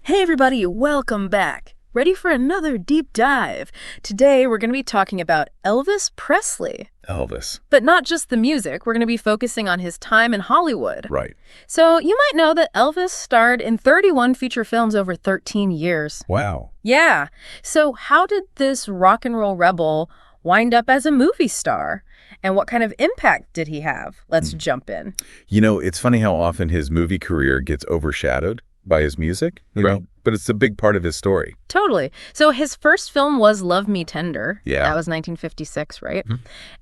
Hey everybody, welcome back. Ready for another deep dive? Today we're going to be talking about Elvis Presley. Elvis. But not just the music, we're going to be focusing on his time in Hollywood. Right. So you might know that Elvis starred in 31 feature films over 13 years. Wow. Yeah. So how did this rock and roll rebel wind up as a movie star? And what kind of impact did he have? Let's jump in. You know, it's funny how often his movie career gets overshadowed by his music, Right. but it's a big part of his story. Totally. So his first film was Love Me Tender. Yeah. That was 1956, right?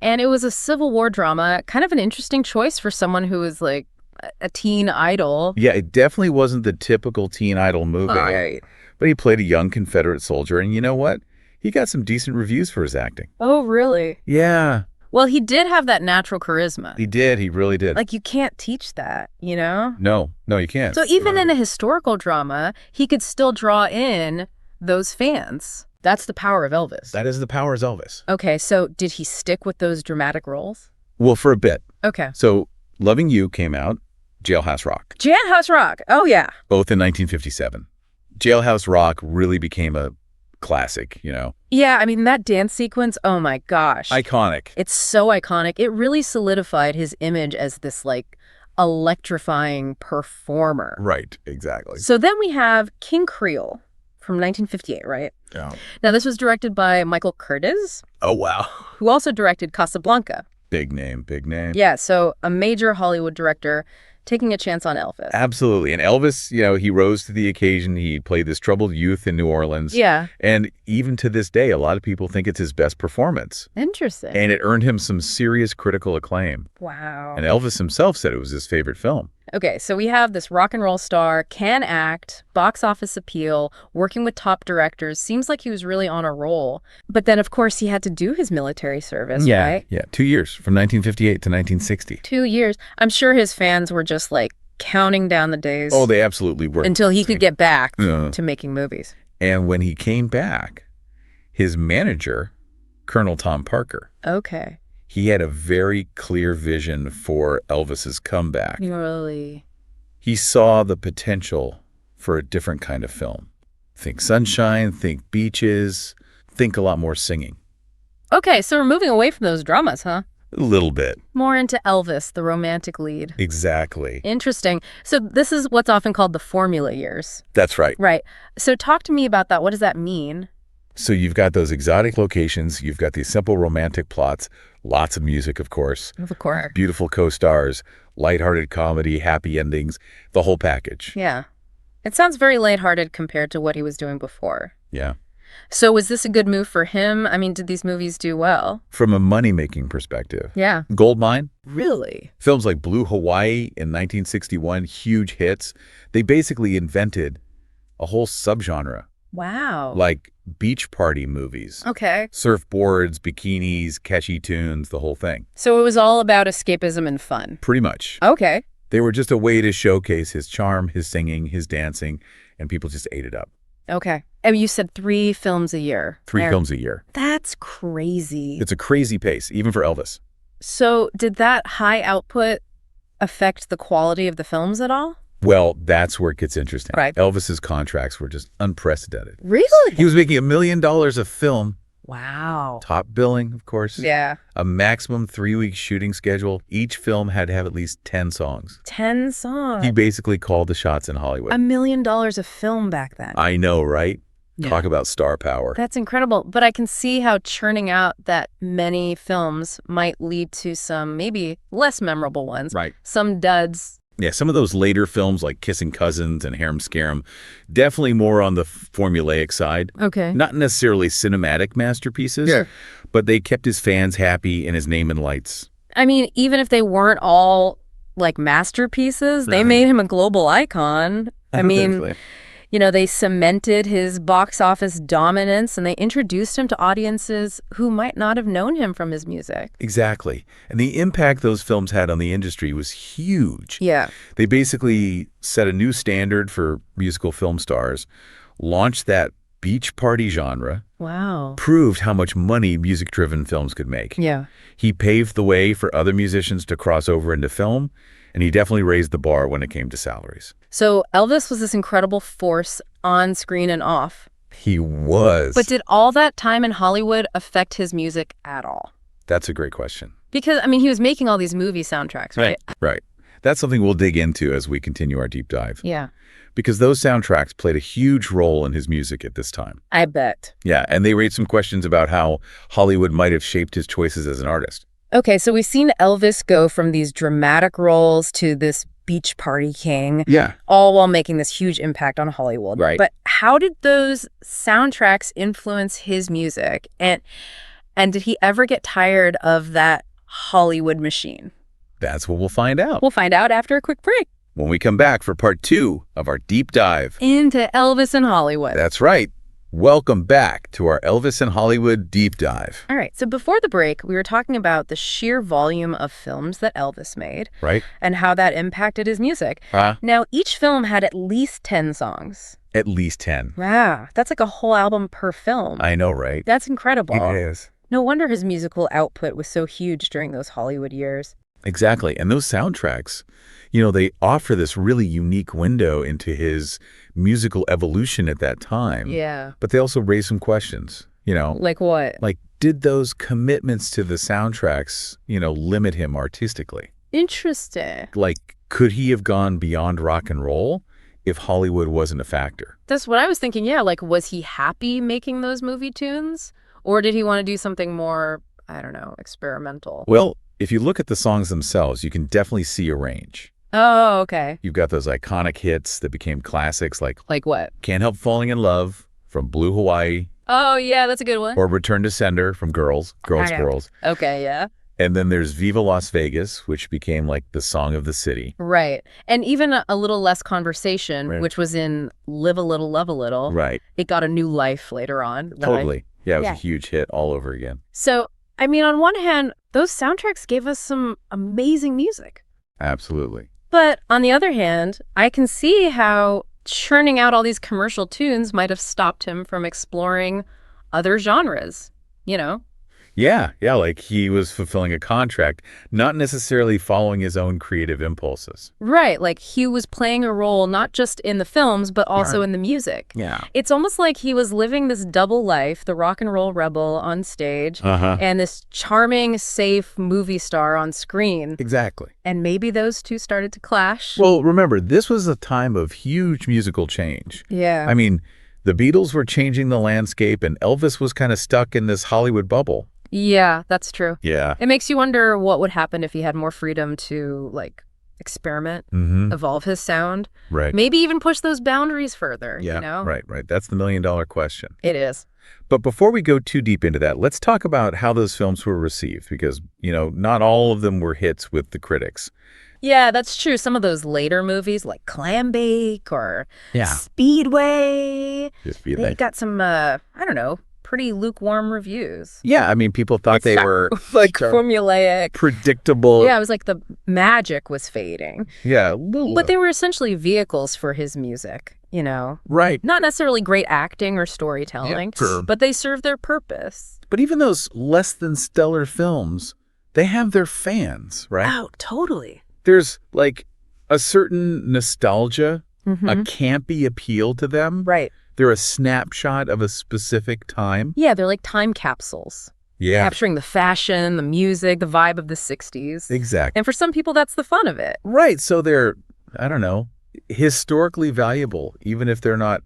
And it was a Civil War drama, kind of an interesting choice for someone who was like a teen idol. Yeah, it definitely wasn't the typical teen idol movie. Right. But he played a young Confederate soldier, and you know what? He got some decent reviews for his acting. Oh, really? Yeah, Well, he did have that natural charisma. he did. He really did. Like, you can't teach that, you know? No, you can't. So even in a historical drama, he could still draw in those fans. That's the power of Elvis. That is the power of Elvis. Okay, so did he stick with those dramatic roles? Well, for a bit. Okay. So, Loving You came out, Jailhouse Rock, Jailhouse Rock. Oh, yeah. both in 1957. Jailhouse Rock really became a classic, Yeah, I mean, that dance sequence, oh my gosh. Iconic. It's so iconic. It really solidified his image as this, like, electrifying performer. Right, exactly. So then we have King Creole from 1958, right? Yeah. Now, this was directed by Michael Curtiz, Oh, wow. who also directed Casablanca. Big name, big name. Yeah, so a major Hollywood director taking a chance on Elvis. Absolutely. And Elvis, he rose to the occasion. He played this troubled youth in New Orleans. Yeah. And even to this day, a lot of people think it's his best performance. Interesting. And it earned him some serious critical acclaim. Wow. And Elvis himself said it was his favorite film. Okay, so we have this rock and roll star, can act, box office appeal, working with top directors. Seems like he was really on a roll. But then, of course, he had to do his military service, right? Yeah. 2 years, from 1958 to 1960. 2 years. I'm sure his fans were just like counting down the days Oh, they absolutely were. until he could get back Yeah. to making movies. And when he came back, his manager, Colonel Tom Parker, Okay. he had a very clear vision for Elvis's comeback. Really? He saw the potential for a different kind of film. Think sunshine, think beaches, think a lot more singing. Okay, so we're moving away from those dramas, huh? A little bit. More into Elvis, the romantic lead. Exactly. Interesting. So this is what's often called the formula years. That's right. Right. So talk to me about that. What does that mean? So you've got those exotic locations, you've got these simple romantic plots, lots of music, of course, Of course. beautiful co-stars, lighthearted comedy, happy endings, the whole package. Yeah. It sounds very lighthearted compared to what he was doing before. Yeah. So was this a good move for him? I mean, did these movies do well? From a money-making perspective. Yeah. Goldmine, Really? films like Blue Hawaii in 1961, huge hits. They basically invented a whole subgenre, Wow. like beach party movies. Okay. Surfboards, bikinis, catchy tunes, the whole thing. So it was all about escapism and fun. Pretty much. Okay. They were just a way to showcase his charm, his singing, his dancing, and people just ate it up. Okay. And you said 3 films a year. Three There. films a year. That's crazy. It's a crazy pace, even for Elvis. So did that high output affect the quality of the films at all? Well, that's where it gets interesting. Right. Elvis's contracts were just unprecedented. Really? He was making $1 million a film, Wow. top billing, of course. Yeah. A maximum 3-week shooting schedule. Each film had to have at least 10 songs. 10 songs. He basically called the shots in Hollywood. $1 million a film back then. I know, right? Yeah. Talk about star power. That's incredible. But I can see how churning out that many films might lead to some maybe less memorable ones. Right. Some duds. Yeah, some of those later films like Kissing Cousins and Harem Scarum, definitely more on the formulaic side. Okay. Not necessarily cinematic masterpieces, but they kept his fans happy and his name in lights. I mean, even if they weren't all like masterpieces, they made him a global icon. I mean, Definitely. they cemented his box office dominance and they introduced him to audiences who might not have known him from his music. Exactly. And the impact those films had on the industry was huge. Yeah. They basically set a new standard for musical film stars, launched that beach party genre, Wow. proved how much money music-driven films could make. Yeah. He paved the way for other musicians to cross over into film, and he definitely raised the bar when it came to salaries. So Elvis was this incredible force on screen and off. He was. But did all that time in Hollywood affect his music at all? That's a great question. Because, I mean, he was making all these movie soundtracks, right? Right. That's something we'll dig into as we continue our deep dive. Yeah. Because those soundtracks played a huge role in his music at this time. I bet. Yeah, and they raised some questions about how Hollywood might have shaped his choices as an artist. Okay, so we've seen Elvis go from these dramatic roles to this beach party king. Yeah. All while making this huge impact on Hollywood. Right. But how did those soundtracks influence his music? And did he ever get tired of that Hollywood machine? That's what we'll find out. We'll find out after a quick break. When we come back for part 2 of our deep dive Into Elvis and Hollywood. That's right. Welcome back to our Elvis and Hollywood deep dive. All right. So before the break, we were talking about the sheer volume of films that Elvis made. Right. And how that impacted his music. Now, each film had at least 10 songs. At least 10. Wow. That's like a whole album per film. I know, right? That's incredible. It is. No wonder his musical output was so huge during those Hollywood years. Exactly. And those soundtracks, they offer this really unique window into his musical evolution at that time. Yeah. But they also raise some questions, Like what? Like, did those commitments to the soundtracks, limit him artistically? Interesting. Like, could he have gone beyond rock and roll if Hollywood wasn't a factor? That's what I was thinking. Yeah. Like, was he happy making those movie tunes? Or did he want to do something more, I don't know, experimental? Well, if you look at the songs themselves, you can definitely see a range. Oh, okay. You've got those iconic hits that became classics like what? Can't Help Falling in Love from Blue Hawaii. Oh, yeah, that's a good one. Or Return to Sender from Girls. Okay, yeah. And then there's Viva Las Vegas, which became like the song of the city. Right. And even a little less conversation, Right. which was in Live a Little, Love a Little. Right. It got a new life later on. Totally. Yeah, it was Yeah. a huge hit all over again. So, I mean, on one hand, those soundtracks gave us some amazing music. Absolutely. But on the other hand, I can see how churning out all these commercial tunes might have stopped him from exploring other genres, Yeah, like he was fulfilling a contract, not necessarily following his own creative impulses. Right, like he was playing a role not just in the films, but also in the music. Yeah. It's almost like he was living this double life, the rock and roll rebel on stage, and this charming, safe movie star on screen. Exactly. And maybe those two started to clash. Well, remember, this was a time of huge musical change. Yeah. I mean, the Beatles were changing the landscape, and Elvis was kind of stuck in this Hollywood bubble. Yeah, that's true. Yeah. It makes you wonder what would happen if he had more freedom to, experiment, evolve his sound. Right. Maybe even push those boundaries further, Yeah, right. That's the million-dollar question. It is. But before we go too deep into that, let's talk about how those films were received, because, not all of them were hits with the critics. Yeah, that's true. Some of those later movies, like Clam Bake or Speedway, they got some, pretty lukewarm reviews. Yeah, I mean, people thought they were formulaic, predictable. Yeah, it was like the magic was fading. Yeah, a little. But they were essentially vehicles for his music, Right. Not necessarily great acting or storytelling, but they serve their purpose. But even those less than stellar films, they have their fans, right? Oh, totally. There's a certain nostalgia, a campy appeal to them. Right. They're a snapshot of a specific time. Yeah, they're like time capsules. Yeah. Capturing the fashion, the music, the vibe of the 60s. Exactly. And for some people, that's the fun of it. Right. So they're, historically valuable, even if they're not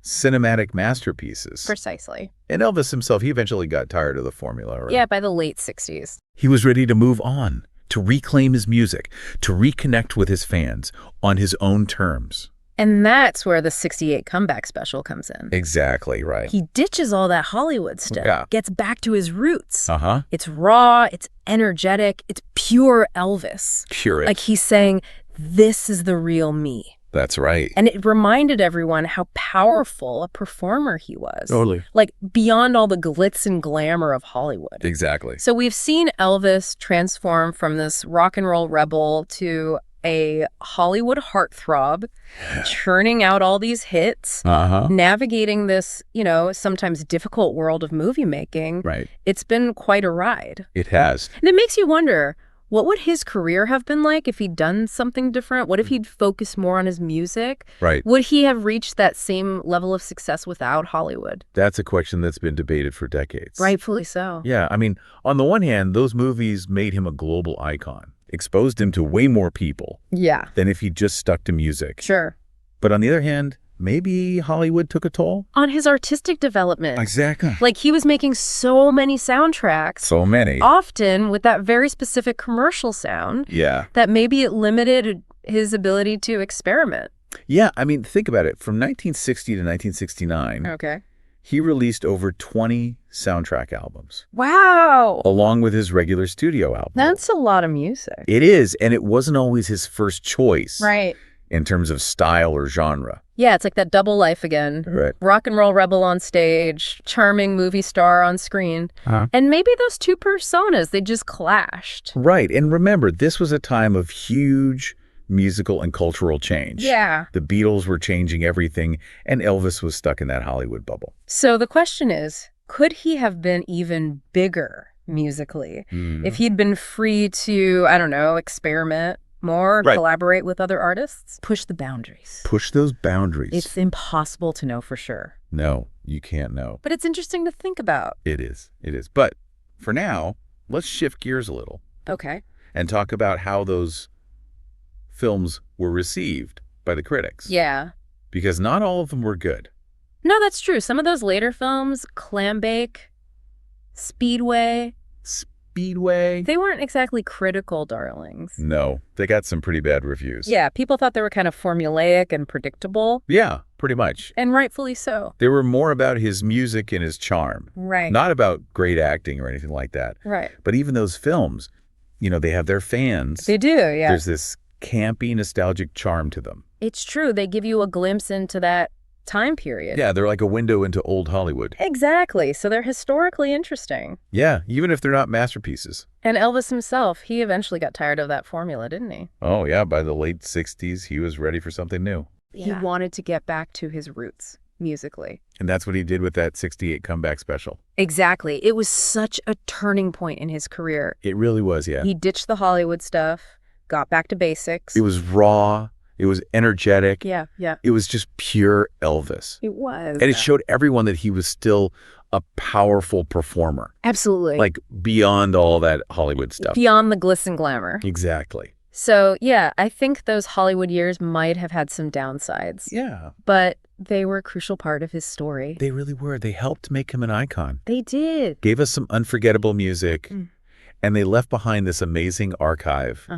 cinematic masterpieces. Precisely. And Elvis himself, he eventually got tired of the formula. Right? Yeah, by the late 60s. He was ready to move on, to reclaim his music, to reconnect with his fans on his own terms. And that's where the 68 comeback special comes in. Exactly, right. He ditches all that Hollywood stuff, gets back to his roots. It's raw, it's energetic, it's pure Elvis. Pure. Like he's saying, this is the real me. That's right. And it reminded everyone how powerful a performer he was. Totally. Like beyond all the glitz and glamour of Hollywood. Exactly. So we've seen Elvis transform from this rock and roll rebel to a Hollywood heartthrob, churning out all these hits, navigating this, sometimes difficult world of movie making. Right. It's been quite a ride. It has. And it makes you wonder, What would his career have been like if he'd done something different? What if he'd focused more on his music? Right. Would he have reached that same level of success without Hollywood? That's a question that's been debated for decades. Rightfully so. Yeah, I mean, on the one hand, those movies made him a global icon, exposed him to way more people than if he'd just stuck to music. Sure. But on the other hand, maybe Hollywood took a toll? On his artistic development. Exactly. Like, he was making so many soundtracks. So many. Often with that very specific commercial sound. Yeah. That maybe it limited his ability to experiment. Yeah, I mean, think about it. From 1960 to 1969, Okay. he released over 20 soundtrack albums. Wow. Along with his regular studio album. That's a lot of music. It is, and it wasn't always his first choice. Right. In terms of style or genre. Yeah, it's like that double life again. Right. Rock and roll rebel on stage, charming movie star on screen. And maybe those two personas, they just clashed. Right. And remember, this was a time of huge musical and cultural change. Yeah. The Beatles were changing everything, and Elvis was stuck in that Hollywood bubble. So the question is, could he have been even bigger musically if he'd been free to, I don't know, experiment more, collaborate with other artists? Push the boundaries. Push those boundaries. It's impossible to know for sure. No, you can't know. But it's interesting to think about. It is. It is. But for now, let's shift gears a little. Okay. And talk about how those films were received by the critics. Yeah. Because not all of them were good. No, that's true. Some of those later films, Clambake, Speedway, they weren't exactly critical darlings. No, they got some pretty bad reviews. Yeah, people thought they were kind of formulaic and predictable. Yeah, pretty much. And rightfully so. They were more about his music and his charm. Right. Not about great acting or anything like that. Right. But even those films, you know, they have their fans. They do, yeah. There's this campy, nostalgic charm to them. It's true. They give you a glimpse into that time period. Yeah, they're like a window into old Hollywood. Exactly. So they're historically interesting. Yeah, even if they're not masterpieces. And Elvis himself, he eventually got tired of that formula, didn't he? Oh, yeah. By the late 60s, he was ready for something new. Yeah. He wanted to get back to his roots musically. And that's what he did with that 68 comeback special. Exactly. It was such a turning point in his career. It really was, yeah. He ditched the Hollywood stuff, got back to basics. It was raw. It was energetic. Yeah. It was just pure Elvis. It was. And it showed everyone that he was still a powerful performer. Absolutely. Like beyond all that Hollywood stuff. Beyond the glitz and glamour. Exactly. So, yeah, I think those Hollywood years might have had some downsides. Yeah. But they were a crucial part of his story. They really were. They helped make him an icon. They did. Gave us some unforgettable music. And they left behind this amazing archive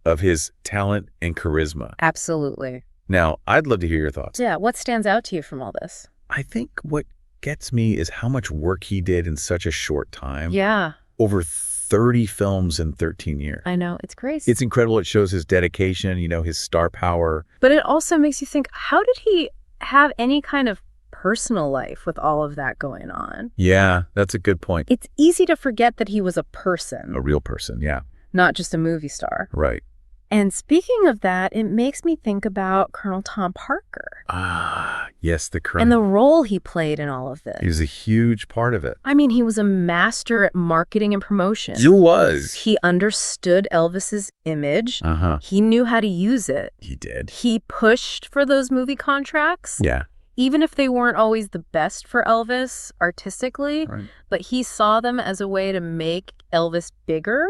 of his talent and charisma. Absolutely. Now, I'd love to hear your thoughts. Yeah, what stands out to you from all this? I think what gets me is how much work he did in such a short time. Yeah. Over 30 films in 13 years. I know. It's crazy. It's incredible. It shows his dedication, you know, his star power. But it also makes you think, how did he have any kind of personal life with all of that going on? Yeah, that's a good point. It's easy to forget that he was a person. A real person, yeah. Not just a movie star. Right. And speaking of that, it makes me think about Colonel Tom Parker. Ah, yes, the Colonel. And the role he played in all of this. He was a huge part of it. I mean, he was a master at marketing and promotion. He was. He understood Elvis's image. He knew how to use it. He did. He pushed for those movie contracts. Yeah. Even if they weren't always the best for Elvis artistically, but he saw them as a way to make Elvis bigger.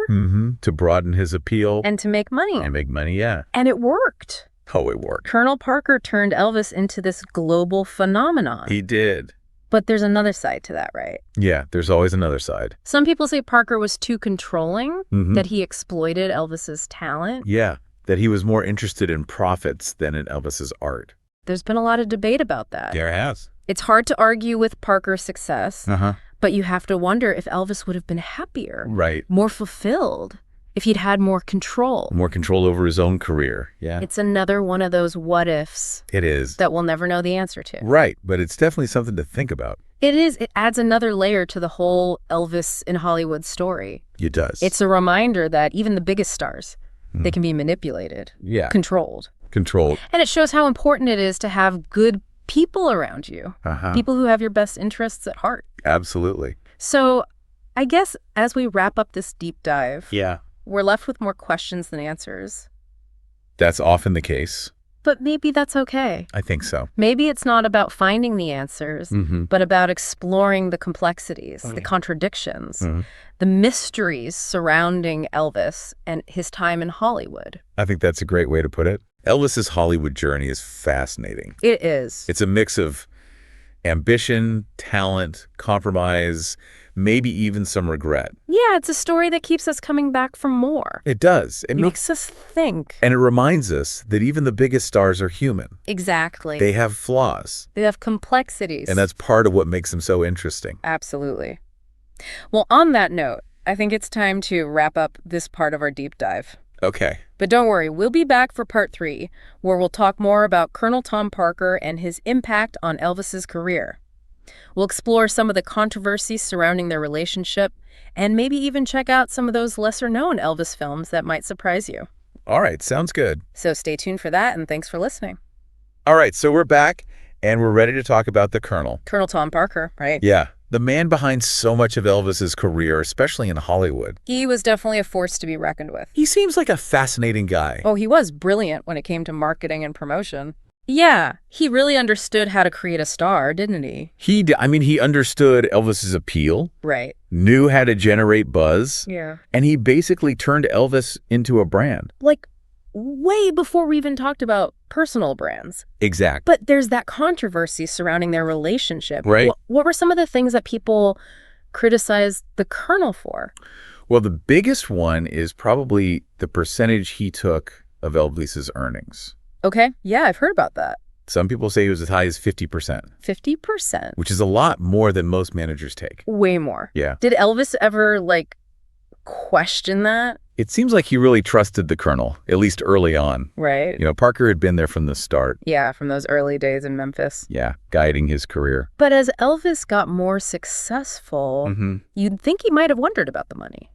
To broaden his appeal. And to make money. And make money, yeah. And it worked. Oh, it worked. Colonel Parker turned Elvis into this global phenomenon. He did. But there's another side to that, right? Yeah, there's always another side. Some people say Parker was too controlling, that he exploited Elvis's talent. Yeah, that he was more interested in profits than in Elvis's art. There's been a lot of debate about that. There has. It's hard to argue with Parker's success, but you have to wonder if Elvis would have been happier, more fulfilled, if he'd had more control. More control over his own career, yeah. It's another one of those what ifs. It is. That we'll never know the answer to. Right, but it's definitely something to think about. It is. It adds another layer to the whole Elvis in Hollywood story. It does. It's a reminder that even the biggest stars, they can be manipulated, controlled. And it shows how important it is to have good people around you, people who have your best interests at heart. Absolutely. So I guess as we wrap up this deep dive, we're left with more questions than answers. That's often the case. But maybe that's okay. I think so. Maybe it's not about finding the answers, but about exploring the complexities, the contradictions, the mysteries surrounding Elvis and his time in Hollywood. I think that's a great way to put it. Elvis's Hollywood journey is fascinating. It is. It's a mix of ambition, talent, compromise, maybe even some regret. Yeah, it's a story that keeps us coming back for more. It does. It makes us think. And it reminds us that even the biggest stars are human. Exactly. They have flaws. They have complexities. And that's part of what makes them so interesting. Absolutely. Well, on that note, I think it's time to wrap up this part of our deep dive. Okay. But don't worry, we'll be back for part 3, where we'll talk more about Colonel Tom Parker and his impact on Elvis's career. We'll explore some of the controversies surrounding their relationship and maybe even check out some of those lesser-known Elvis films that might surprise you. All right, sounds good. So stay tuned for that, and thanks for listening. All right, so we're back, and we're ready to talk about the Colonel. Colonel Tom Parker, right? Yeah, the man behind so much of Elvis's career, especially in Hollywood. He was definitely a force to be reckoned with. He seems like a fascinating guy. Oh, he was brilliant when it came to marketing and promotion. Yeah, he really understood how to create a star, didn't he? He understood Elvis's appeal. Right. Knew how to generate buzz. Yeah. And he basically turned Elvis into a brand. Like, way before we even talked about personal brands. Exactly. But there's that controversy surrounding their relationship. Right. What were some of the things that people criticized the Colonel for? Well, the biggest one is probably the percentage he took of Elvis's earnings. Okay. Yeah, I've heard about that. Some people say it was as high as 50%. 50%? Which is a lot more than most managers take. Way more. Yeah. Did Elvis ever, question that? It seems like he really trusted the Colonel, at least early on. Right. Parker had been there from the start. Yeah, from those early days in Memphis. Yeah, guiding his career. But as Elvis got more successful, you'd think he might have wondered about the money.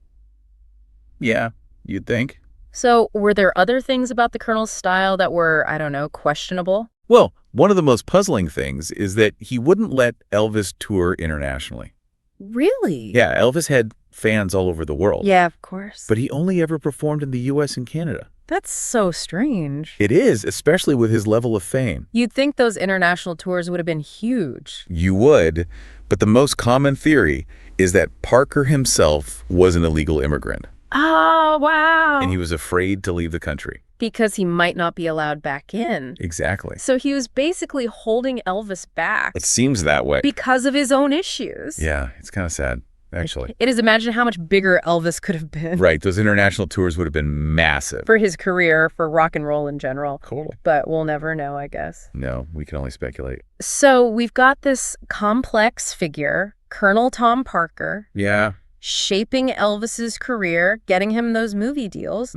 Yeah, you'd think. So were there other things about the Colonel's style that were, questionable? Well, one of the most puzzling things is that he wouldn't let Elvis tour internationally. Really? Yeah, Elvis had fans all over the world. Yeah, of course. But he only ever performed in the U.S. and Canada. That's so strange. It is, especially with his level of fame. You'd think those international tours would have been huge. You would, but the most common theory is that Parker himself was an illegal immigrant. Oh, wow. And he was afraid to leave the country. Because he might not be allowed back in. Exactly. So he was basically holding Elvis back. It seems that way. Because of his own issues. Yeah, it's kind of sad, actually. It is, imagine how much bigger Elvis could have been. Right, those international tours would have been massive. For his career, for rock and roll in general. Totally. But we'll never know, I guess. No, we can only speculate. So we've got this complex figure, Colonel Tom Parker. Yeah. Shaping Elvis's career, getting him those movie deals,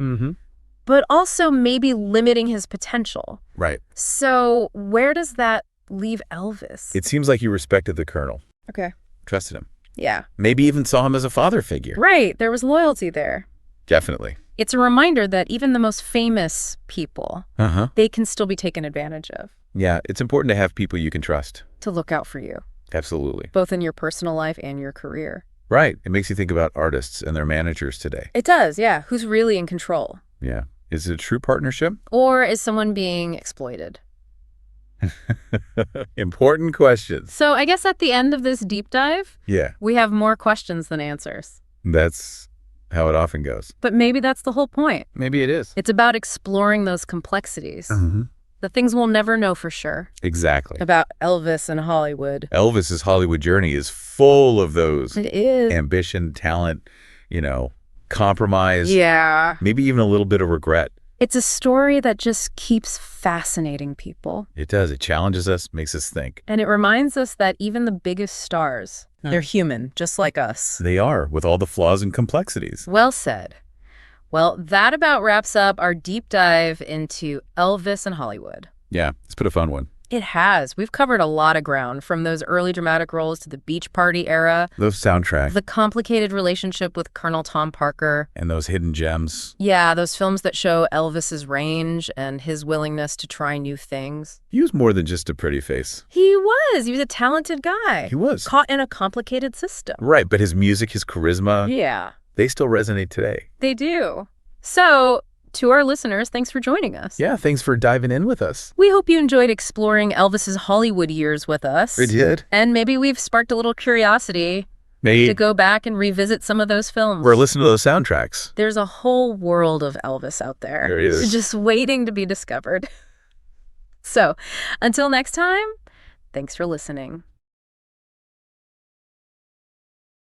but also maybe limiting his potential. Right. So where does that leave Elvis? It seems like he respected the Colonel. Okay. Trusted him. Yeah. Maybe even saw him as a father figure. Right. There was loyalty there. Definitely. It's a reminder that even the most famous people, they can still be taken advantage of. Yeah, it's important to have people you can trust. To look out for you. Absolutely. Both in your personal life and your career. Right. It makes you think about artists and their managers today. It does, yeah. Who's really in control? Yeah. Is it a true partnership? Or is someone being exploited? Important questions. So I guess at the end of this deep dive, we have more questions than answers. That's how it often goes. But maybe that's the whole point. Maybe it is. It's about exploring those complexities. The things we'll never know for sure. Exactly. About Elvis and Hollywood. Elvis's Hollywood journey is full of those. It is. Ambition, talent, compromise. Yeah. Maybe even a little bit of regret. It's a story that just keeps fascinating people. It does. It challenges us, makes us think. And it reminds us that even the biggest stars, they're human, just like us. They are, with all the flaws and complexities. Well said. Well, that about wraps up our deep dive into Elvis and Hollywood. Yeah, it's been a fun one. It has. We've covered a lot of ground, from those early dramatic roles to the beach party era. Those soundtracks. The complicated relationship with Colonel Tom Parker. And those hidden gems. Yeah, those films that show Elvis's range and his willingness to try new things. He was more than just a pretty face. He was. He was a talented guy. He was. Caught in a complicated system. Right, but his music, his charisma. Yeah. they still resonate today. They do. So, to our listeners, thanks for joining us. Yeah, thanks for diving in with us. We hope you enjoyed exploring Elvis's Hollywood years with us. We did. And maybe we've sparked a little curiosity to go back and revisit some of those films. Or listen to those soundtracks. There's a whole world of Elvis out there. There is. Just waiting to be discovered. So, until next time, thanks for listening.